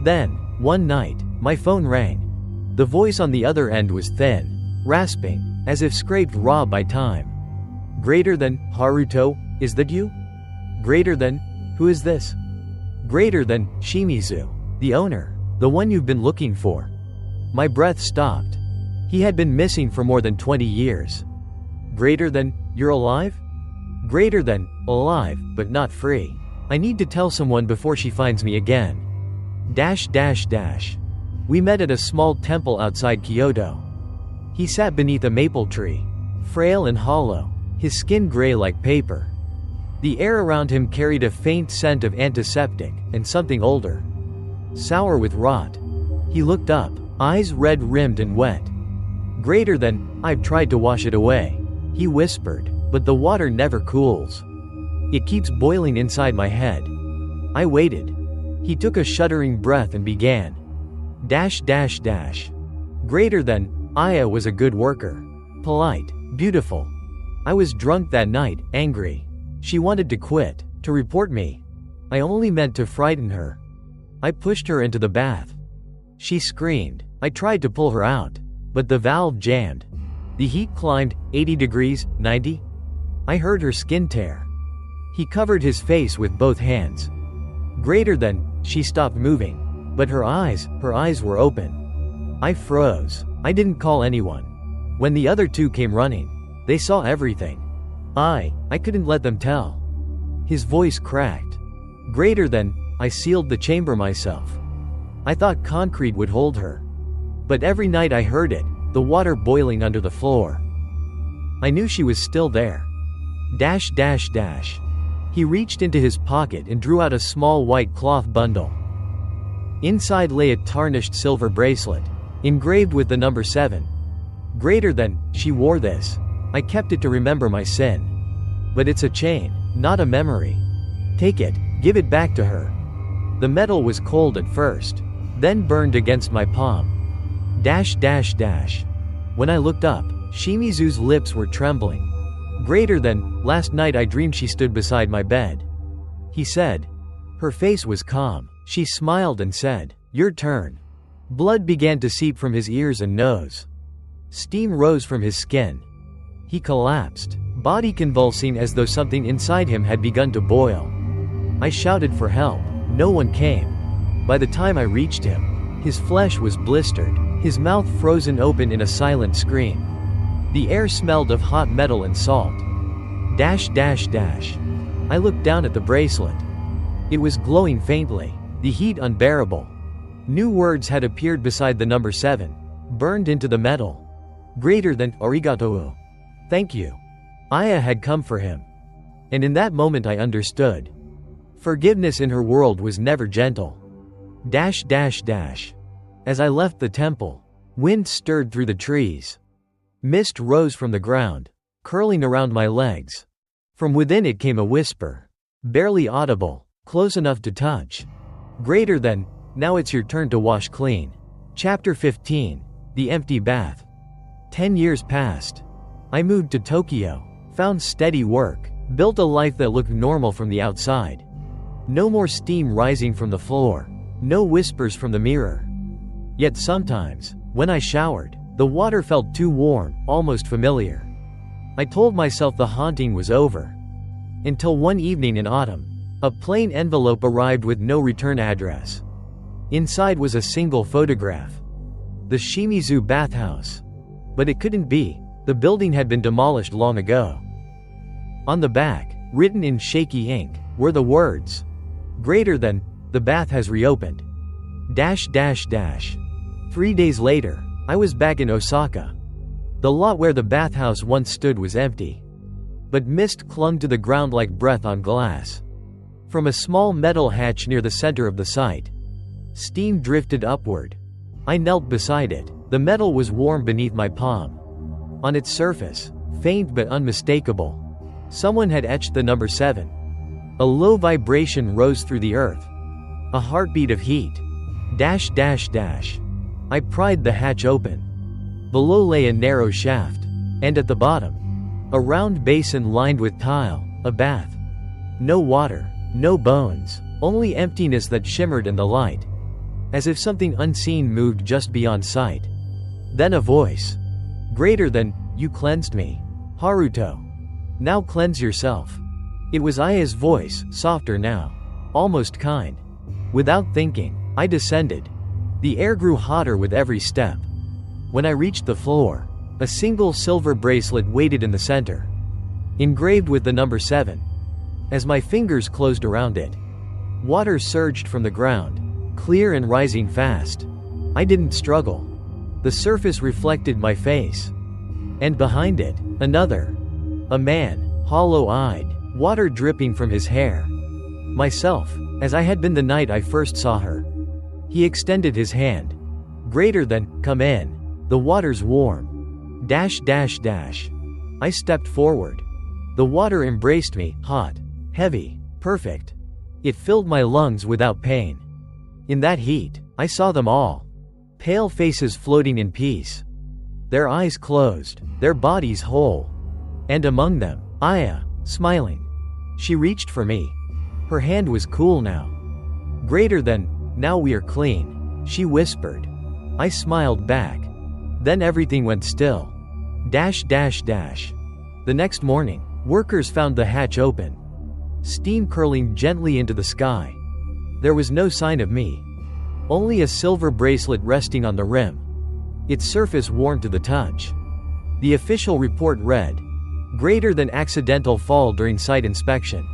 Then, one night, my phone rang. The voice on the other end was thin, rasping, as if scraped raw by time. Greater than, Haruto, is that you? Greater than, who is this? Greater than, Shimizu, the owner, the one you've been looking for. My breath stopped. He had been missing for more than 20 years. Greater than, you're alive? Greater than, alive, but not free. I need to tell someone before she finds me again. We met at a small temple outside Kyoto. He sat beneath a maple tree, frail and hollow, his skin gray like paper. The air around him carried a faint scent of antiseptic and something older, sour with rot. He looked up, eyes red-rimmed and wet. Greater than, I've tried to wash it away, he whispered, but the water never cools. It keeps boiling inside my head. I waited. He took a shuddering breath and began. Dash dash dash. Greater than, Aya was a good worker. Polite. Beautiful. I was drunk that night, angry. She wanted to quit, to report me. I only meant to frighten her. I pushed her into the bath. She screamed. I tried to pull her out, but the valve jammed. The heat climbed, 80 degrees, 90. I heard her skin tear. He covered his face with both hands. Greater than, she stopped moving, but her eyes were open. I froze. I didn't call anyone. When the other two came running, they saw everything. I couldn't let them tell. His voice cracked. Greater than, I sealed the chamber myself. I thought concrete would hold her. But every night I heard it, the water boiling under the floor. I knew she was still there. Dash dash dash. He reached into his pocket and drew out a small white cloth bundle. Inside lay a tarnished silver bracelet, engraved with the number 7. Greater than, she wore this. I kept it to remember my sin. But it's a chain, not a memory. Take it, give it back to her. The metal was cold at first, then burned against my palm. Dash dash dash. When I looked up, Shimizu's lips were trembling. Greater than, last night I dreamed she stood beside my bed. He said. Her face was calm. She smiled and said, your turn. Blood began to seep from his ears and nose. Steam rose from his skin. He collapsed, body convulsing as though something inside him had begun to boil. I shouted for help. No one came. By the time I reached him, his flesh was blistered, his mouth frozen open in a silent scream. The air smelled of hot metal and salt. Dash dash dash. I looked down at the bracelet. It was glowing faintly, the heat unbearable. New words had appeared beside the number 7, burned into the metal. Greater than, arigatou. Thank you. Aya had come for him. And in that moment I understood. Forgiveness in her world was never gentle. Dash dash dash. As I left the temple, wind stirred through the trees. Mist rose from the ground, curling around my legs. From within it came a whisper. Barely audible, close enough to touch. Greater than, now it's your turn to wash clean. Chapter 15. The Empty Bath. 10 years passed. I moved to Tokyo, found steady work, built a life that looked normal from the outside. No more steam rising from the floor, no whispers from the mirror. Yet sometimes, when I showered, the water felt too warm, almost familiar. I told myself the haunting was over. Until one evening in autumn, a plain envelope arrived with no return address. Inside was a single photograph. The Shimizu bathhouse. But it couldn't be, the building had been demolished long ago. On the back, written in shaky ink, were the words. Greater than, the bath has reopened. Dash dash dash. 3 days later, I was back in Osaka. The lot where the bathhouse once stood was empty. But mist clung to the ground like breath on glass. From a small metal hatch near the center of the site, steam drifted upward. I knelt beside it. The metal was warm beneath my palm. On its surface, faint but unmistakable, someone had etched the number 7. A low vibration rose through the earth. A heartbeat of heat. Dash dash dash. I pried the hatch open. Below lay a narrow shaft, and at the bottom, a round basin lined with tile, a bath. No water, no bones, only emptiness that shimmered in the light. As if something unseen moved just beyond sight. Then a voice. Greater than, you cleansed me. Haruto. Now cleanse yourself. It was Aya's voice, softer now. Almost kind. Without thinking, I descended. The air grew hotter with every step. When I reached the floor, a single silver bracelet waited in the center. Engraved with the number 7. As my fingers closed around it, water surged from the ground, clear and rising fast. I didn't struggle. The surface reflected my face. And behind it, another. A man, hollow-eyed, water dripping from his hair. Myself, as I had been the night I first saw her. He extended his hand. Greater than, come in. The water's warm. Dash dash dash. I stepped forward. The water embraced me, hot, heavy, perfect. It filled my lungs without pain. In that heat, I saw them all. Pale faces floating in peace. Their eyes closed, their bodies whole. And among them, Aya, smiling. She reached for me. Her hand was cool now. Greater than, now we are clean, she whispered. I smiled back. Then everything went still. The next morning, workers found the hatch open. Steam curling gently into the sky. There was no sign of me. Only a silver bracelet resting on the rim. Its surface worn to the touch. The official report read, greater than accidental fall during site inspection.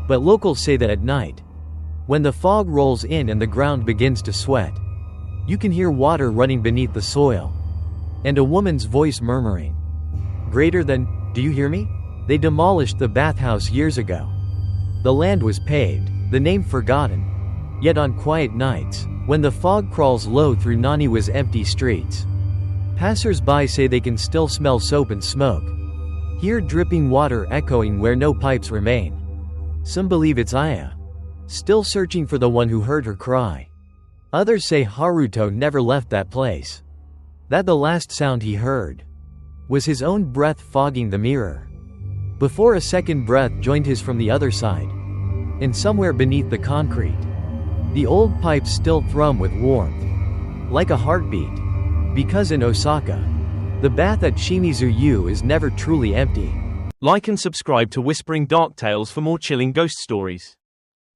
But locals say that at night, when the fog rolls in and the ground begins to sweat, you can hear water running beneath the soil. And a woman's voice murmuring, greater than, do you hear me? They demolished the bathhouse years ago. The land was paved, the name forgotten. Yet on quiet nights, when the fog crawls low through Naniwa's empty streets, passers-by say they can still smell soap and smoke. Hear dripping water echoing where no pipes remain. Some believe it's Aya, still searching for the one who heard her cry. Others say Haruto never left that place. That the last sound he heard was his own breath fogging the mirror. Before a second breath joined his from the other side. And somewhere beneath the concrete, the old pipes still thrum with warmth. Like a heartbeat. Because in Osaka, the bath at Shimizu-yu is never truly empty. Like and subscribe to Whispering Dark Tales for more chilling ghost stories.